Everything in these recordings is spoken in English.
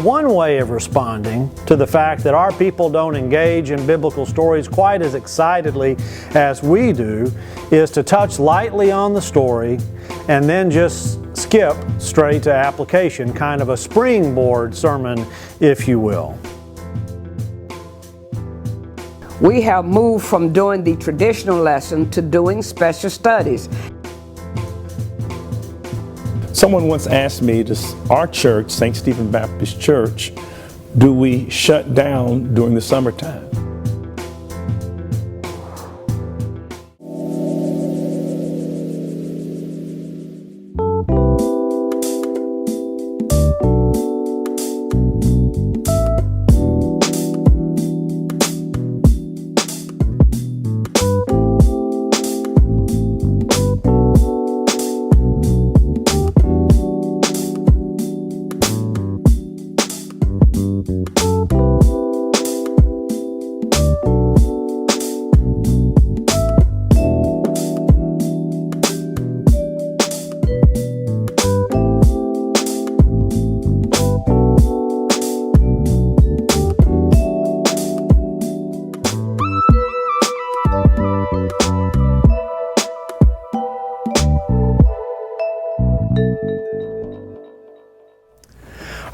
one way of responding to the fact that our people don't engage in biblical stories quite as excitedly as we do is to touch lightly on the story and then just skip straight to application, kind of a springboard sermon, if you will. We have moved from doing the traditional lesson to doing special studies. Someone once asked me, does our church, St. Stephen Baptist Church, do we shut down during the summertime?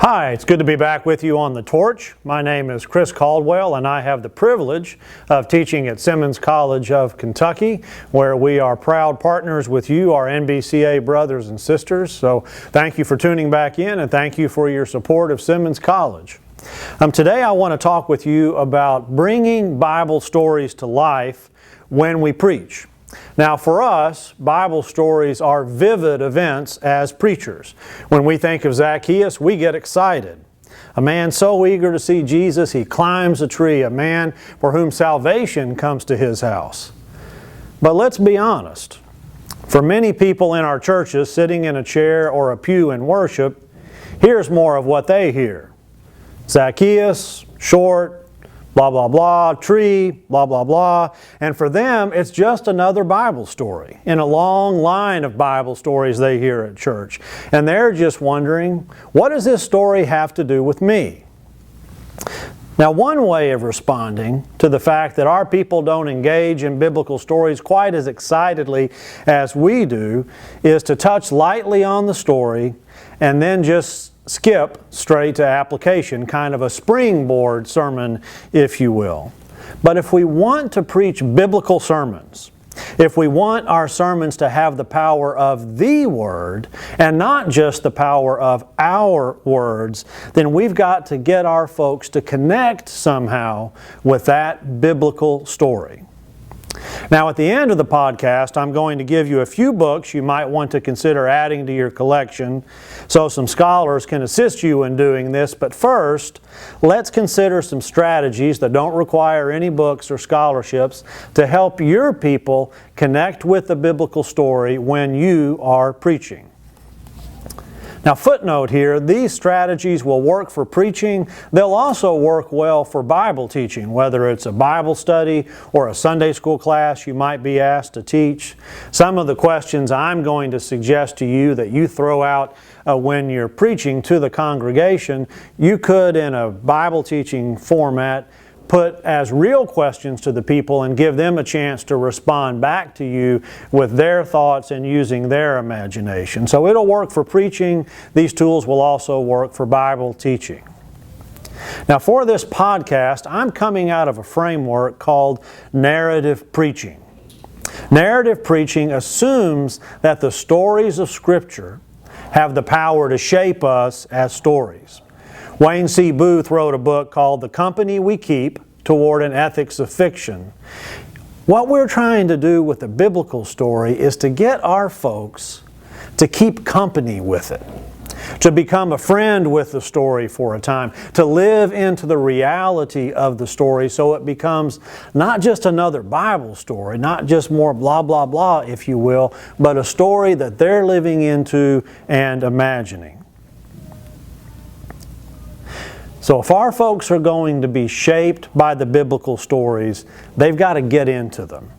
Hi, it's good to be back with you on The Torch. My name is Chris Caldwell, and I have the privilege of teaching at Simmons College of Kentucky, where we are proud partners with you, our NBCA brothers and sisters. So thank you for tuning back in, and thank you for your support of Simmons College. Today I want to talk with you about bringing Bible stories to life when we preach. Now for us, Bible stories are vivid events as preachers. When we think of Zacchaeus, we get excited. A man so eager to see Jesus, he climbs a tree, a man for whom salvation comes to his house. But let's be honest. For many people in our churches sitting in a chair or a pew in worship, here's more of what they hear. Zacchaeus, short, blah, blah, blah, tree, blah, blah, blah. And for them, it's just another Bible story in a long line of Bible stories they hear at church. And they're just wondering, what does this story have to do with me? Now, one way of responding to the fact that our people don't engage in biblical stories quite as excitedly as we do is to touch lightly on the story and then just skip straight to application, kind of a springboard sermon, if you will. But if we want to preach biblical sermons, if we want our sermons to have the power of the Word and not just the power of our words, then we've got to get our folks to connect somehow with that biblical story. Now, at the end of the podcast, I'm going to give you a few books you might want to consider adding to your collection so some scholars can assist you in doing this. But first, let's consider some strategies that don't require any books or scholarships to help your people connect with the biblical story when you are preaching. Now, footnote here, these strategies will work for preaching. They'll also work well for Bible teaching, whether it's a Bible study or a Sunday school class you might be asked to teach. Some of the questions I'm going to suggest to you that you throw out when you're preaching to the congregation, you could, in a Bible teaching format, put as real questions to the people and give them a chance to respond back to you with their thoughts and using their imagination. So it'll work for preaching. These tools will also work for Bible teaching. Now for this podcast, I'm coming out of a framework called narrative preaching. Narrative preaching assumes that the stories of Scripture have the power to shape us as stories. Wayne C. Booth wrote a book called The Company We Keep Toward an Ethics of Fiction. What we're trying to do with the biblical story is to get our folks to keep company with it, to become a friend with the story for a time, to live into the reality of the story so it becomes not just another Bible story, not just more blah, blah, blah, if you will, but a story that they're living into and imagining. So if our folks are going to be shaped by the biblical stories, they've got to get into them.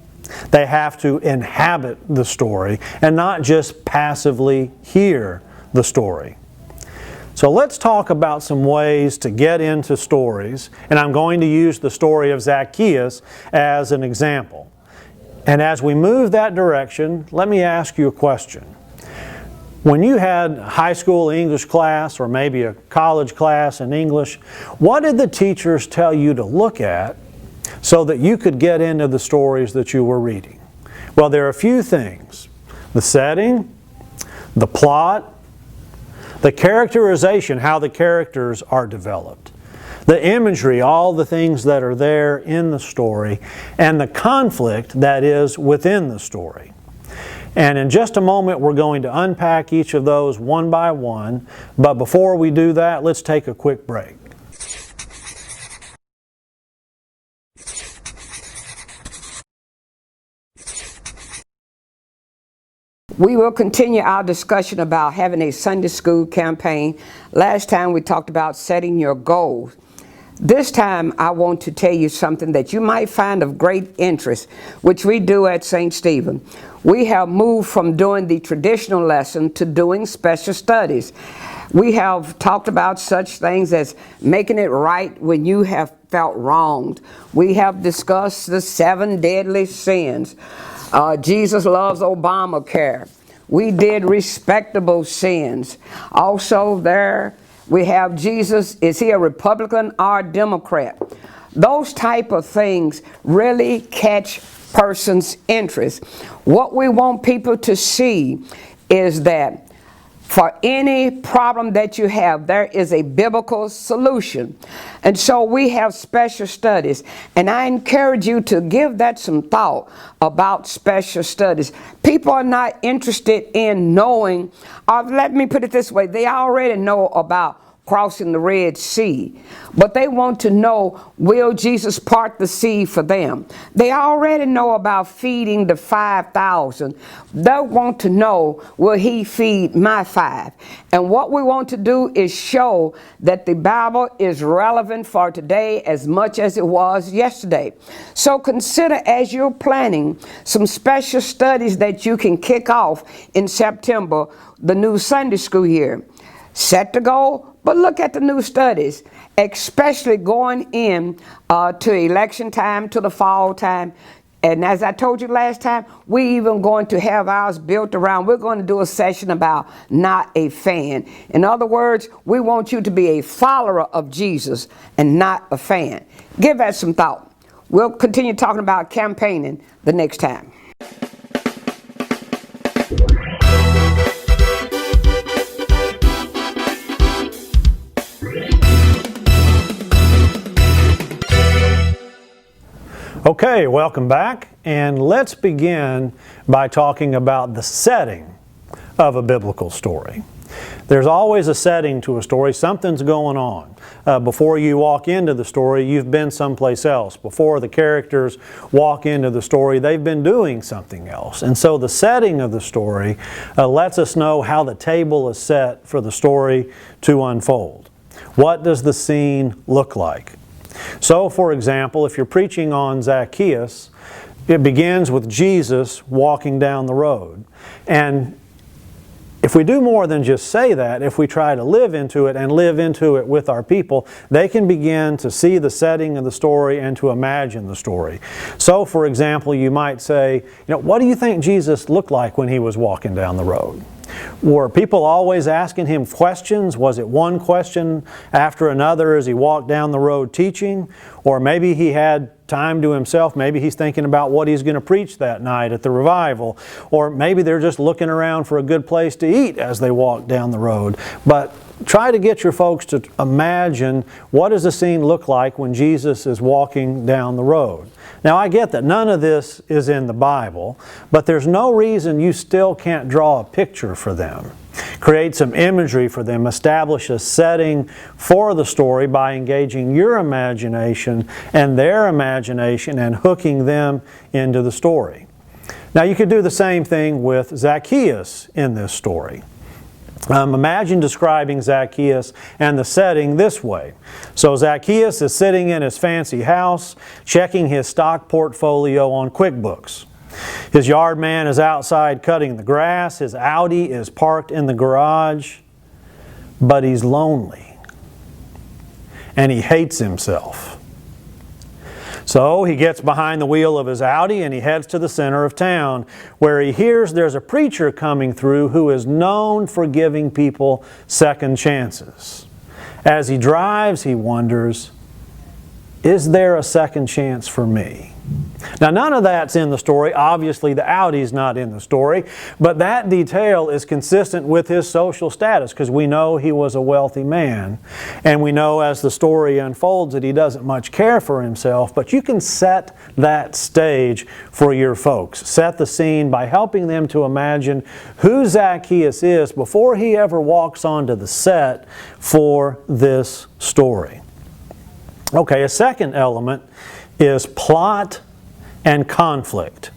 They have to inhabit the story and not just passively hear the story. So let's talk about some ways to get into stories, and I'm going to use the story of Zacchaeus as an example. And as we move that direction, let me ask you a question. When you had high school English class or maybe a college class in English, what did the teachers tell you to look at so that you could get into the stories that you were reading? Well, there are a few things. The setting, the plot, the characterization, how the characters are developed, the imagery, all the things that are there in the story, and the conflict that is within the story. And in just a moment, we're going to unpack each of those one by one. But before we do that, let's take a quick break. We will continue our discussion about having a Sunday school campaign. Last time we talked about setting your goals. This time I want to tell you something that you might find of great interest, which we do at St. Stephen. We have moved from doing the traditional lesson to doing special studies. We have talked about such things as making it right when you have felt wronged. We have discussed the 7 deadly sins. Jesus loves Obamacare. We did respectable sins. Also there we have Jesus, is he a Republican or a Democrat? Those type of things really catch person's interest. What we want people to see is that for any problem that you have, there is a biblical solution. And so we have special studies. And I encourage you to give that some thought about special studies. People are not interested in knowing, or let me put it this way, they already know about crossing the Red Sea, but they want to know, will Jesus part the sea for them? They already know about feeding the 5,000. They want to know, will he feed my 5? And what we want to do is show that the Bible is relevant for today as much as it was yesterday. So consider, as you're planning some special studies that you can kick off in September, the new Sunday school year. Set the goal, but look at the new studies, especially going in to election time, to the fall time. And as I told you last time, we even going to have ours built around, we're going to do a session about not a fan. In other words, we want you to be a follower of Jesus and not a fan. Give that some thought. We'll continue talking about campaigning the next time. Okay, welcome back, and let's begin by talking about the setting of a biblical story. There's always a setting to a story. Something's going on. Before you walk into the story, you've been someplace else. Before the characters walk into the story, they've been doing something else. And so the setting of the story lets us know how the table is set for the story to unfold. What does the scene look like? So, for example, if you're preaching on Zacchaeus, it begins with Jesus walking down the road. And if we do more than just say that, if we try to live into it and live into it with our people, they can begin to see the setting of the story and to imagine the story. So, for example, you might say, what do you think Jesus looked like when he was walking down the road? Were people always asking him questions? Was it one question after another as he walked down the road teaching? Or maybe he had time to himself. Maybe he's thinking about what he's going to preach that night at the revival. Or maybe they're just looking around for a good place to eat as they walk down the road. But try to get your folks to imagine, what does the scene look like when Jesus is walking down the road? Now, I get that none of this is in the Bible, but there's no reason you still can't draw a picture for them. Create some imagery for them. Establish a setting for the story by engaging your imagination and their imagination and hooking them into the story. Now, you could do the same thing with Zacchaeus in this story. Imagine describing Zacchaeus and the setting this way. So Zacchaeus is sitting in his fancy house, checking his stock portfolio on QuickBooks. His yard man is outside cutting the grass. His Audi is parked in the garage. but he's lonely. And he hates himself. So he gets behind the wheel of his Audi and he heads to the center of town, where he hears there's a preacher coming through who is known for giving people second chances. As he drives, he wonders, is there a second chance for me? Now, none of that's in the story. Obviously, the Audi's not in the story, but that detail is consistent with his social status, because we know he was a wealthy man, and we know as the story unfolds that he doesn't much care for himself. But you can set that stage for your folks. Set the scene by helping them to imagine who Zacchaeus is before he ever walks onto the set for this story. Okay, a second element is plot and conflict.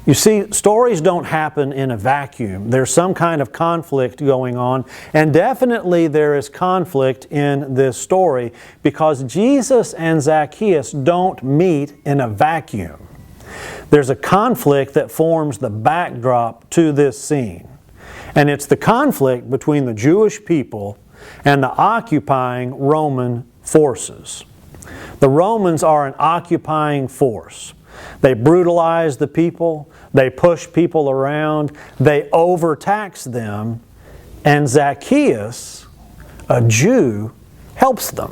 You see, stories don't happen in a vacuum. There's some kind of conflict going on, and definitely there is conflict in this story because Jesus and Zacchaeus don't meet in a vacuum. There's a conflict that forms the backdrop to this scene, and it's the conflict between the Jewish people and the occupying Roman forces. The Romans are an occupying force. They brutalize the people, they push people around, they overtax them, and Zacchaeus, a Jew, helps them.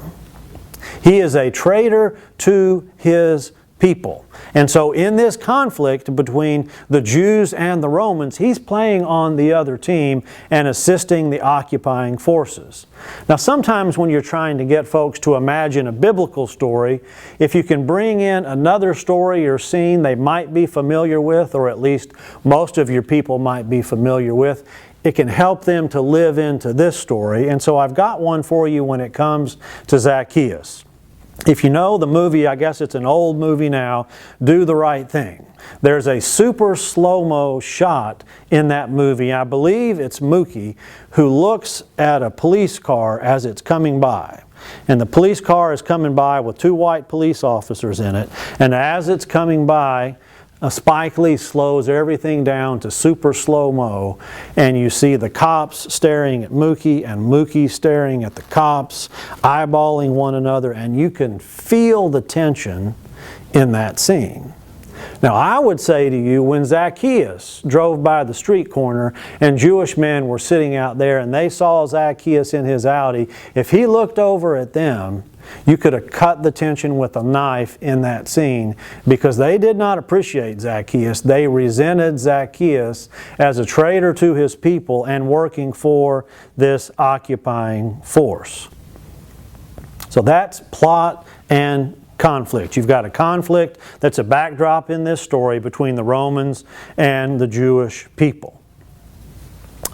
He is a traitor to his people. And so in this conflict between the Jews and the Romans, he's playing on the other team and assisting the occupying forces. Now, sometimes when you're trying to get folks to imagine a biblical story, if you can bring in another story or scene they might be familiar with, or at least most of your people might be familiar with, it can help them to live into this story. And so I've got one for you when it comes to Zacchaeus. If you know the movie, I guess it's an old movie now, Do the Right Thing. There's a super slow-mo shot in that movie. I believe it's Mookie who looks at a police car as it's coming by. And the police car is coming by with two white police officers in it. And as it's coming by, Spike Lee slows everything down to super slow-mo, and you see the cops staring at Mookie and Mookie staring at the cops, eyeballing one another, and you can feel the tension in that scene. Now, I would say to you, when Zacchaeus drove by the street corner and Jewish men were sitting out there and they saw Zacchaeus in his Audi, if he looked over at them, you could have cut the tension with a knife in that scene, because they did not appreciate Zacchaeus. They resented Zacchaeus as a traitor to his people and working for this occupying force. So that's plot and conflict. You've got a conflict that's a backdrop in this story between the Romans and the Jewish people.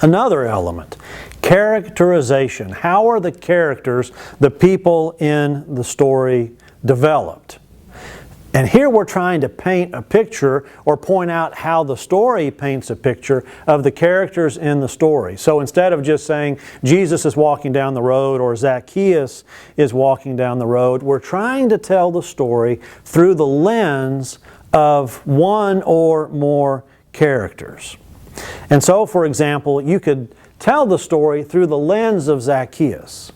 Another element, characterization. How are the characters, the people in the story, developed? And here we're trying to paint a picture or point out how the story paints a picture of the characters in the story. So instead of just saying Jesus is walking down the road or Zacchaeus is walking down the road, we're trying to tell the story through the lens of one or more characters. And so, for example, you could tell the story through the lens of Zacchaeus.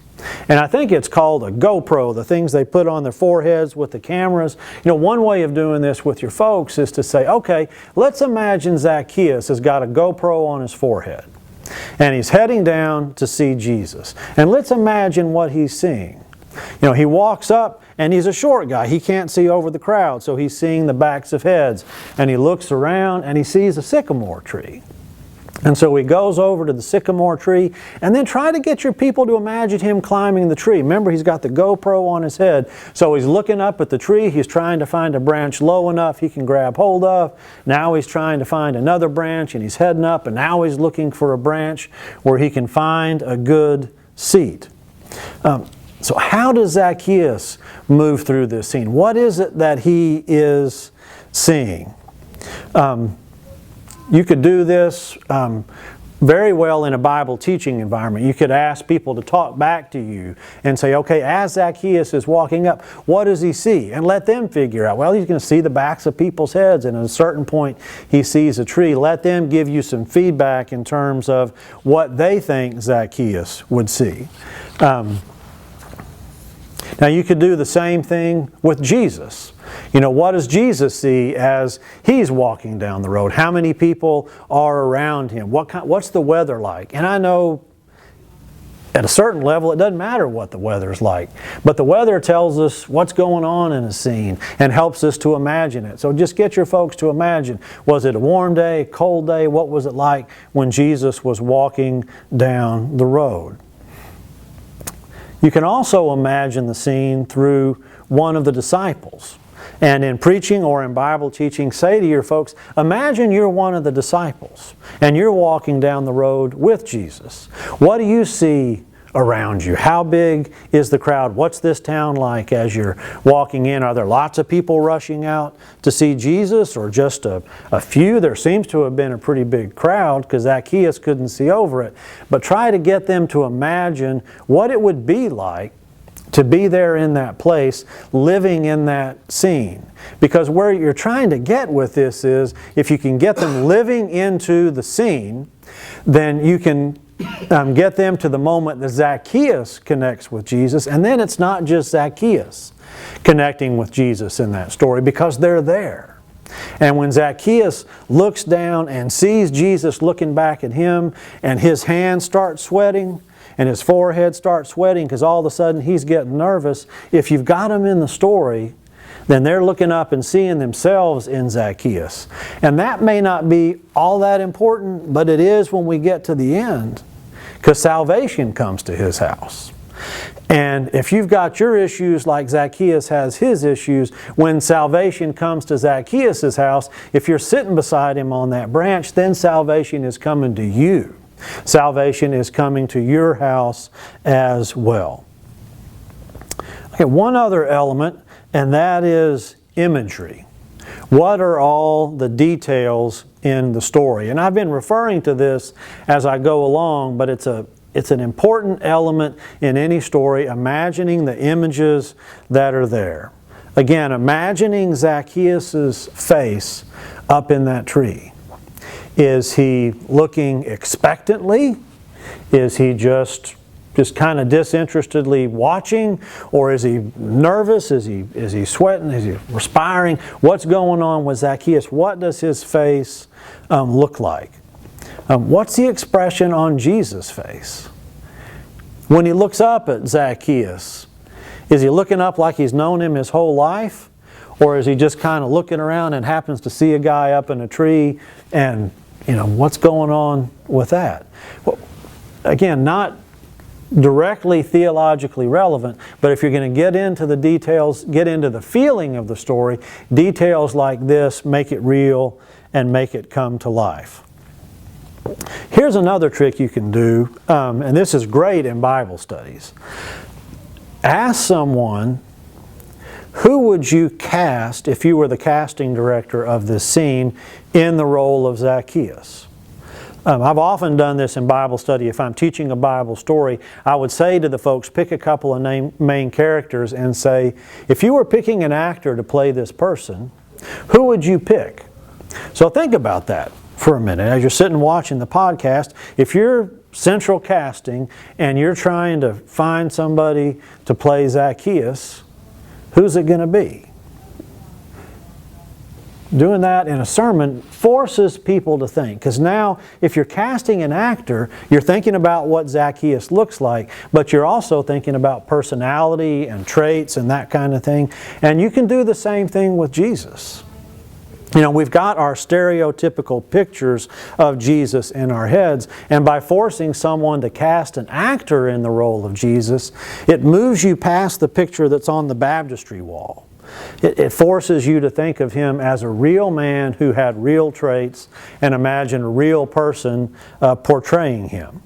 And I think it's called a GoPro, the things they put on their foreheads with the cameras. You know, one way of doing this with your folks is to say, okay, let's imagine Zacchaeus has got a GoPro on his forehead. And he's heading down to see Jesus. And let's imagine what he's seeing. You know, he walks up and he's a short guy. He can't see over the crowd, so he's seeing the backs of heads. And he looks around and he sees a sycamore tree. And so he goes over to the sycamore tree, and then try to get your people to imagine him climbing the tree. Remember, he's got the GoPro on his head, so he's looking up at the tree. He's trying to find a branch low enough he can grab hold of. Now he's trying to find another branch, and he's heading up, and now he's looking for a branch where he can find a good seat. So how does Zacchaeus move through this scene? What is it that he is seeing? You could do this very well in a Bible teaching environment. You could ask people to talk back to you and say, okay, as Zacchaeus is walking up, what does he see? And let them figure out, well, he's going to see the backs of people's heads, and at a certain point he sees a tree. Let them give you some feedback in terms of what they think Zacchaeus would see. Now you could do the same thing with Jesus. You know, what does Jesus see as He's walking down the road? How many people are around Him? What's the weather like? And I know at a certain level it doesn't matter what the weather's like. But the weather tells us what's going on in a scene and helps us to imagine it. So just get your folks to imagine. Was it a warm day, cold day? What was it like when Jesus was walking down the road? You can also imagine the scene through one of the disciples. And in preaching or in Bible teaching, say to your folks, imagine you're one of the disciples and you're walking down the road with Jesus. What do you see around you? How big is the crowd? What's this town like as you're walking in? Are there lots of people rushing out to see Jesus, or just a few? There seems to have been a pretty big crowd because Zacchaeus couldn't see over it. But try to get them to imagine what it would be like to be there in that place, living in that scene. Because where you're trying to get with this is, if you can get them living into the scene, then you can get them to the moment that Zacchaeus connects with Jesus. And then it's not just Zacchaeus connecting with Jesus in that story, because they're there. And when Zacchaeus looks down and sees Jesus looking back at him, and his hands start sweating, and his forehead starts sweating because all of a sudden he's getting nervous. If you've got them in the story, then they're looking up and seeing themselves in Zacchaeus. And that may not be all that important, but it is when we get to the end, because salvation comes to his house. And if you've got your issues like Zacchaeus has his issues, when salvation comes to Zacchaeus' house, if you're sitting beside him on that branch, then salvation is coming to you. Salvation is coming to your house as well. Okay, one other element, and that is imagery. What are all the details in the story? And I've been referring to this as I go along, but it's an important element in any story, imagining the images that are there. Again, imagining Zacchaeus' face up in that tree. Is he looking expectantly? Is he just kind of disinterestedly watching? Or is he nervous? Is he sweating? Is he respiring? What's going on with Zacchaeus? What does his face look like? What's the expression on Jesus' face? When he looks up at Zacchaeus, is he looking up like he's known him his whole life? Or is he just kind of looking around and happens to see a guy up in a tree, and what's going on with that? Well, again, not directly theologically relevant, but if you're going to get into the details, get into the feeling of the story, details like this make it real and make it come to life. Here's another trick you can do, and this is great in Bible studies. Ask someone, who would you cast if you were the casting director of this scene in the role of Zacchaeus? I've often done this in Bible study. If I'm teaching a Bible story, I would say to the folks, pick a couple of main characters and say, if you were picking an actor to play this person, who would you pick? So think about that for a minute. As you're sitting watching the podcast, if you're central casting and you're trying to find somebody to play Zacchaeus, who's it going to be? Doing that in a sermon forces people to think. Because now, if you're casting an actor, you're thinking about what Zacchaeus looks like, but you're also thinking about personality and traits and that kind of thing. And you can do the same thing with Jesus. We've got our stereotypical pictures of Jesus in our heads, and by forcing someone to cast an actor in the role of Jesus, it moves you past the picture that's on the baptistry wall. It forces you to think of him as a real man who had real traits, and imagine a real person portraying him.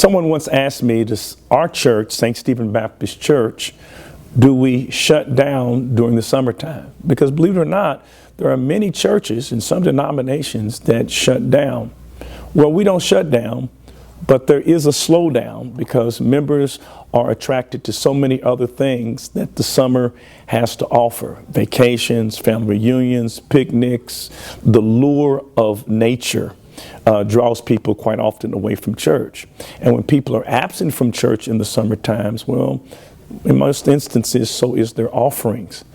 Someone once asked me, does our church, St. Stephen Baptist Church, do we shut down during the summertime? Because believe it or not, there are many churches and some denominations that shut down. Well, we don't shut down, but there is a slowdown because members are attracted to so many other things that the summer has to offer. Vacations, family reunions, picnics, the lure of nature draws people quite often away from church. And when people are absent from church in the summer times, well, in most instances, so is their offerings.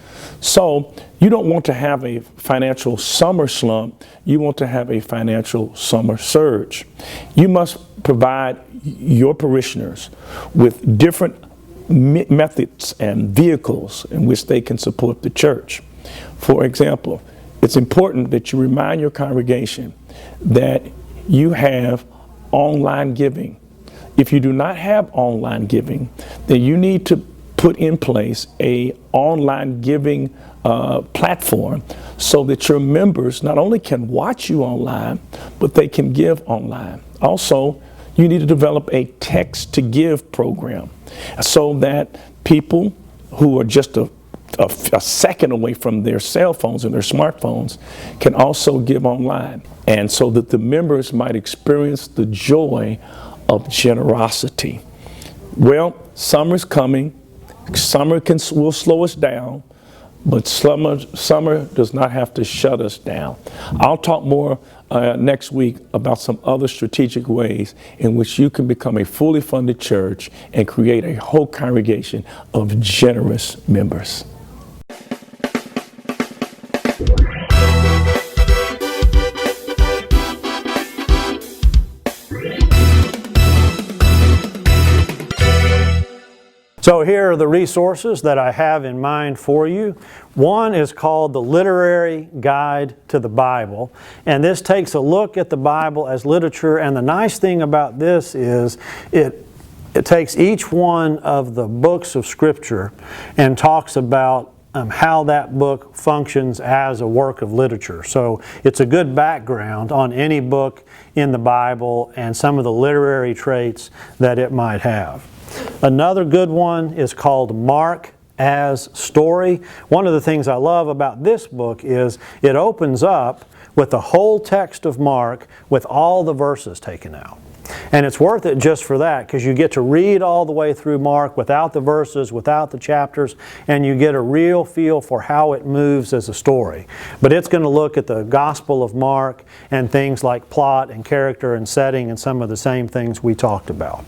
So you don't want to have a financial summer slump. You want to have a financial summer surge. You must provide your parishioners with different methods and vehicles in which they can support the church. For example, it's important that you remind your congregation that you have online giving. If you do not have online giving, then you need to put in place a online giving platform so that your members not only can watch you online, but they can give online. Also, you need to develop a text to give program so that people who are just a second away from their cell phones and their smartphones can also give online, and so that the members might experience the joy of generosity. Well, summer's coming. Summer will slow us down, but summer does not have to shut us down. I'll talk more next week about some other strategic ways in which you can become a fully funded church and create a whole congregation of generous members. So here are the resources that I have in mind for you. One is called the Literary Guide to the Bible, and this takes a look at the Bible as literature, and the nice thing about this is it takes each one of the books of Scripture and talks about how that book functions as a work of literature. So it's a good background on any book in the Bible and some of the literary traits that it might have. Another good one is called Mark as Story. One of the things I love about this book is it opens up with the whole text of Mark with all the verses taken out. And it's worth it just for that, because you get to read all the way through Mark without the verses, without the chapters, and you get a real feel for how it moves as a story. But it's going to look at the Gospel of Mark and things like plot and character and setting and some of the same things we talked about.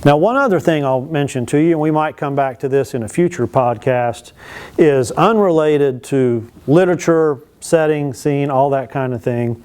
Now, one other thing I'll mention to you, and we might come back to this in a future podcast, is unrelated to literature, setting, scene, all that kind of thing.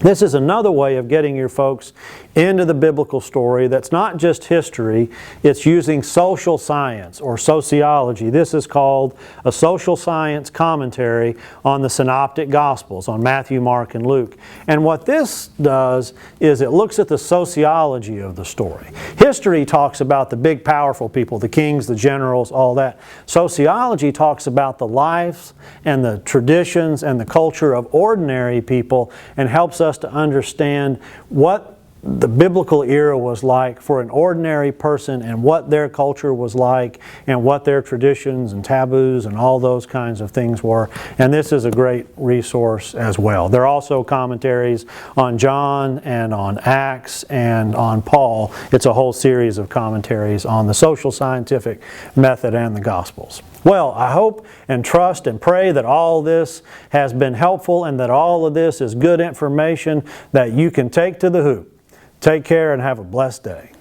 This is another way of getting your folks into the biblical story that's not just history, it's using social science or sociology. This is called a social science commentary on the Synoptic Gospels, on Matthew, Mark, and Luke. And what this does is it looks at the sociology of the story. History talks about the big powerful people, the kings, the generals, all that. Sociology talks about the lives and the traditions and the culture of ordinary people and helps us to understand what the biblical era was like for an ordinary person and what their culture was like and what their traditions and taboos and all those kinds of things were. And this is a great resource as well. There are also commentaries on John and on Acts and on Paul. It's a whole series of commentaries on the social scientific method and the Gospels. Well, I hope and trust and pray that all this has been helpful and that all of this is good information that you can take to the hoop. Take care and have a blessed day.